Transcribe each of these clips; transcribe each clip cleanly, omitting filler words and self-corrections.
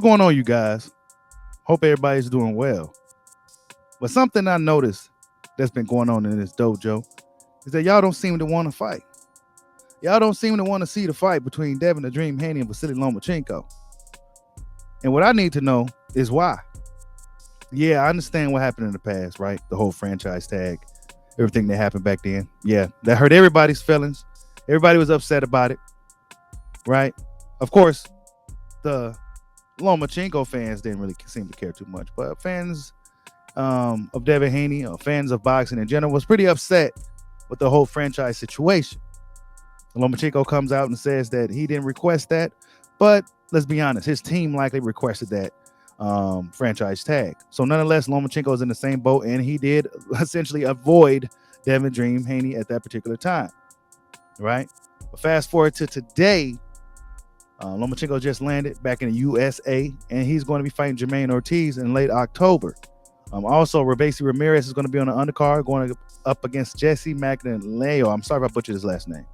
going on, you guys? Hope everybody's doing well. But something I noticed that's been going on in this dojo is that y'all don't seem to want to fight. Y'all don't seem to want to see the fight between Devin the Dream Haney and Vasily Lomachenko. And what I need to know is why. Yeah, I understand what happened in the past, right? The whole franchise tag, everything that happened back then. Yeah, that hurt everybody's feelings. Everybody was upset about it, right? Of course, the Lomachenko fans didn't really seem to care too much, but fans of Devin Haney or fans of boxing in general was pretty upset with the whole franchise situation. Lomachenko comes out and says that he didn't request that, but let's be honest, his team likely requested that franchise tag. So nonetheless, Lomachenko is in the same boat, and he did essentially avoid Devin Dream Haney at that particular time, right? But fast forward to today, Lomachenko just landed back in the USA, and he's going to be fighting Jermaine Ortiz in late October. Also, Rebasi Ramirez is going to be on the undercard, going up against Jesse Magdaleno. I'm sorry if I butchered his last name.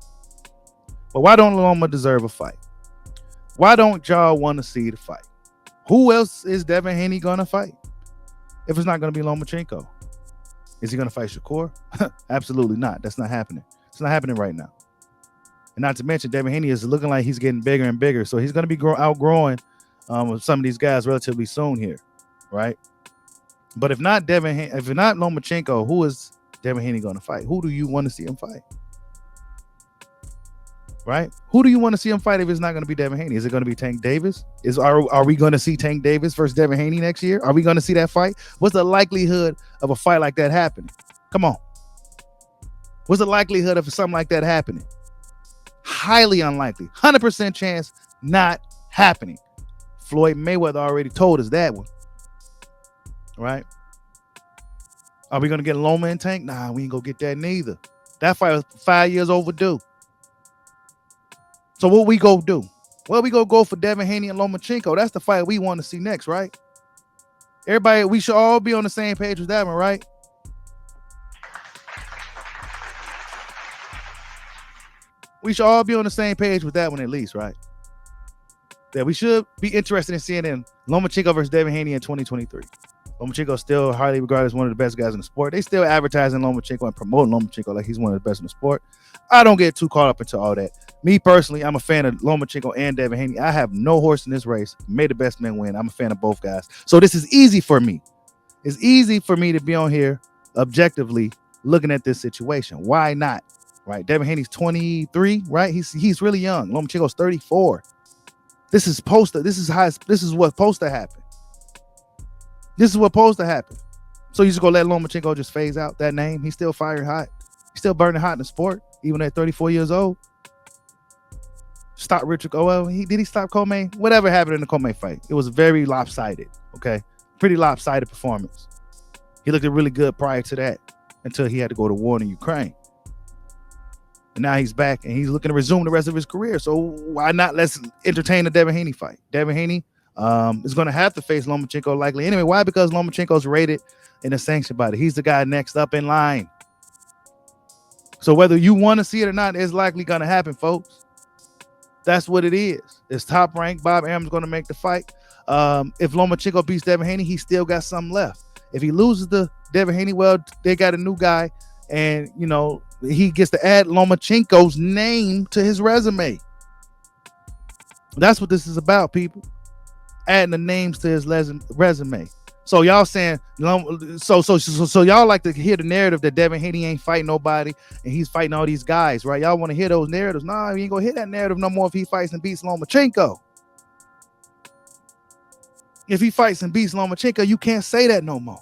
But why don't Loma deserve a fight? Why don't y'all want to see the fight? Who else is Devin Haney going to fight if it's not going to be Lomachenko? Is he going to fight Shakur? Absolutely not. That's not happening. It's not happening right now. And not to mention, Devin Haney is looking like he's getting bigger and bigger. So he's going to be outgrowing some of these guys relatively soon here, right? But if not if not Lomachenko, who is Devin Haney going to fight? Who do you want to see him fight? Right? Who do you want to see him fight if it's not going to be Devin Haney? Is it going to be Tank Davis? Are we going to see Tank Davis versus Devin Haney next year? Are we going to see that fight? What's the likelihood of a fight like that happening? Come on. What's the likelihood of something like that happening? Highly unlikely. 100% chance not happening. Floyd Mayweather already told us that one. Right? Are we going to get Loma and Tank? Nah, we ain't going to get that neither. That fight was 5 years overdue. So what we go do? Well, we go for Devin Haney and Lomachenko. That's the fight we want to see next, right? Everybody, we should all be on the same page with that one, right? We should all be on the same page with that one at least, right? That we should be interested in seeing in Lomachenko versus Devin Haney in 2023. Lomachenko is still highly regarded as one of the best guys in the sport. They still advertising Lomachenko and promoting Lomachenko like he's one of the best in the sport. I don't get too caught up into all that. Me personally, I'm a fan of Lomachenko and Devin Haney. I have no horse in this race. May the best man win. I'm a fan of both guys. So this is easy for me. It's easy for me to be on here objectively looking at this situation. Why not? Right? Devin Haney's 23, right? He's really young. Lomachenko's 34. This is what's supposed to happen. This is what's supposed to happen. So you just gonna let Lomachenko just phase out that name? He's still firing hot. He's still burning hot in the sport, even at 34 years old. Stop Richard. Oh, well, did he stop Comey? Whatever happened in the Comey fight, it was very lopsided. Okay, pretty lopsided performance. He looked really good prior to that until he had to go to war in Ukraine. And now he's back and he's looking to resume the rest of his career. So why not? Let's entertain the Devin Haney fight. Devin Haney is going to have to face Lomachenko likely anyway. Why? Because Lomachenko's rated in the sanctioned body. He's the guy next up in line. So whether you want to see it or not, it's likely going to happen, folks. That's what it is. It's top ranked. Bob Arum's going to make the fight. If Lomachenko beats Devin Haney, he still got something left. If he loses to Devin Haney, well, they got a new guy, and he gets to add Lomachenko's name to his resume. That's what this is about, people. Adding the names to his resume. So y'all saying, so y'all like to hear the narrative that Devin Haney ain't fighting nobody and he's fighting all these guys, right? Y'all want to hear those narratives? Nah, you ain't gonna hear that narrative no more if he fights and beats Lomachenko. If he fights and beats Lomachenko, you can't say that no more.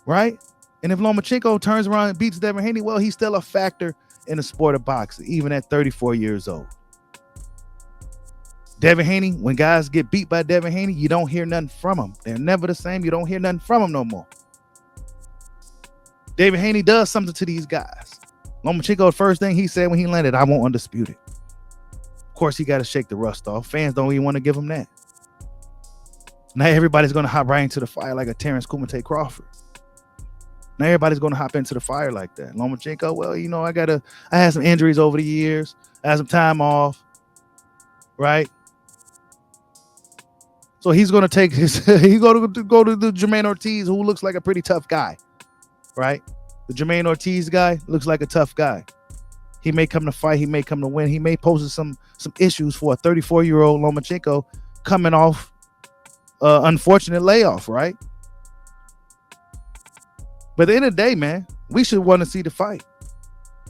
Right? And if Lomachenko turns around and beats Devin Haney, well, he's still a factor in the sport of boxing, even at 34 years old. Devin Haney, when guys get beat by Devin Haney, you don't hear nothing from them. They're never the same. You don't hear nothing from them no more. Devin Haney does something to these guys. Lomachenko, the first thing he said when he landed, I want undisputed. Of course, he got to shake the rust off. Fans don't even want to give him that. Now everybody's going to hop right into the fire like a Terrence Kumite Crawford. Now everybody's going to hop into the fire like that. Lomachenko, well, I had some injuries over the years. I had some time off. Right? So he's going to take his, he's going to go to the Jermaine Ortiz, who looks like a pretty tough guy, right? The Jermaine Ortiz guy looks like a tough guy. He may come to fight. He may come to win. He may pose some issues for a 34-year-old Lomachenko coming off unfortunate layoff, right? But at the end of the day, man, we should want to see the fight.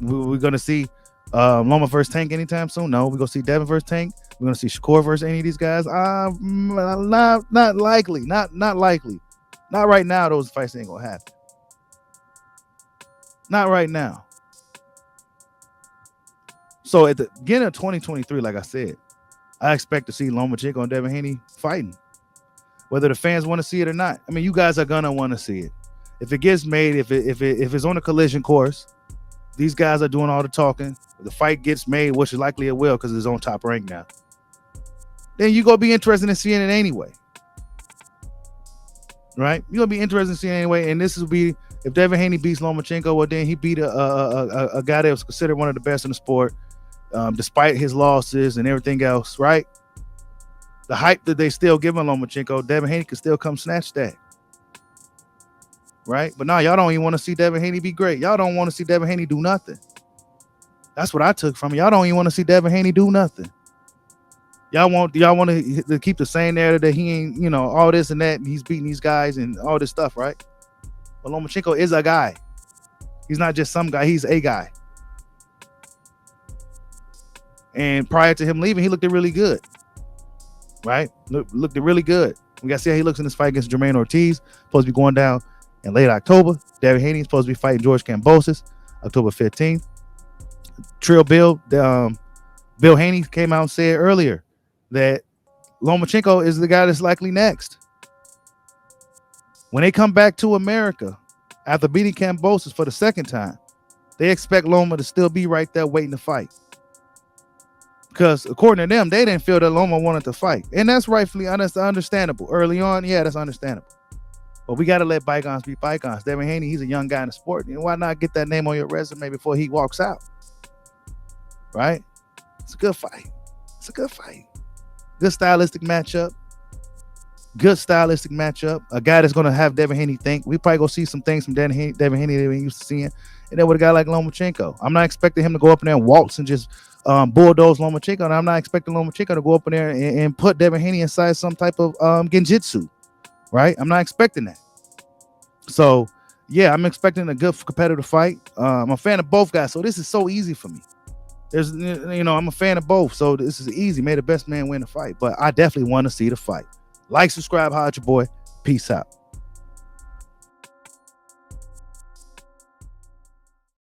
We're going to see Loma versus Tank anytime soon? No. We're going to see Devin versus Tank. We're going to see Shakur versus any of these guys? Not likely. Not likely. Not right now. Those fights ain't going to happen. Not right now. So at the beginning of 2023, like I said, I expect to see Lomachenko and Devin Haney fighting. Whether the fans want to see it or not. I mean, you guys are going to want to see it. If it gets made, if it's on a collision course, these guys are doing all the talking. If the fight gets made, which is likely it will because it's on Top Rank now, then you're going to be interested in seeing it anyway. Right? You're going to be interested in seeing it anyway. And this will be, if Devin Haney beats Lomachenko, well, then he beat a guy that was considered one of the best in the sport, despite his losses and everything else, right? The hype that they still giving Lomachenko, Devin Haney could still come snatch that. Right? But now y'all don't even want to see Devin Haney be great. Y'all don't want to see Devin Haney do nothing. That's what I took from it. Y'all don't even want to see Devin Haney do nothing. Y'all want to keep the same narrative that he ain't, you know, all this and that, and he's beating these guys and all this stuff, right? But Lomachenko is a guy. He's not just some guy. He's a guy. And prior to him leaving, he looked really good. Right? Looked really good. We got to see how he looks in this fight against Jermaine Ortiz. Supposed to be going down in late October. Devin Haney is supposed to be fighting George Kambosos October 15th. Trill Bill Haney came out and said earlier that Lomachenko is the guy that's likely next. When they come back to America after beating Kambosos for the second time, they expect Loma to still be right there waiting to fight. Because according to them, they didn't feel that Loma wanted to fight. And that's rightfully understandable. Early on, yeah, that's understandable. But we got to let bygones be bygones. Devin Haney, he's a young guy in the sport. You know, why not get that name on your resume before he walks out? Right? It's a good fight. It's a good fight. Good stylistic matchup. Good stylistic matchup. A guy that's going to have Devin Haney think. We probably going to see some things from Devin Haney that we used to seeing. And then with a guy like Lomachenko. I'm not expecting him to go up in there and waltz and just bulldoze Lomachenko. And I'm not expecting Lomachenko to go up in there and put Devin Haney inside some type of genjutsu. Right? I'm not expecting that. So, yeah, I'm expecting a good competitive fight. I'm a fan of both guys. So this is so easy for me. There's, you know, I'm a fan of both. So this is easy. May the best man win the fight. But I definitely want to see the fight. Like, subscribe, holla at your boy. Peace out.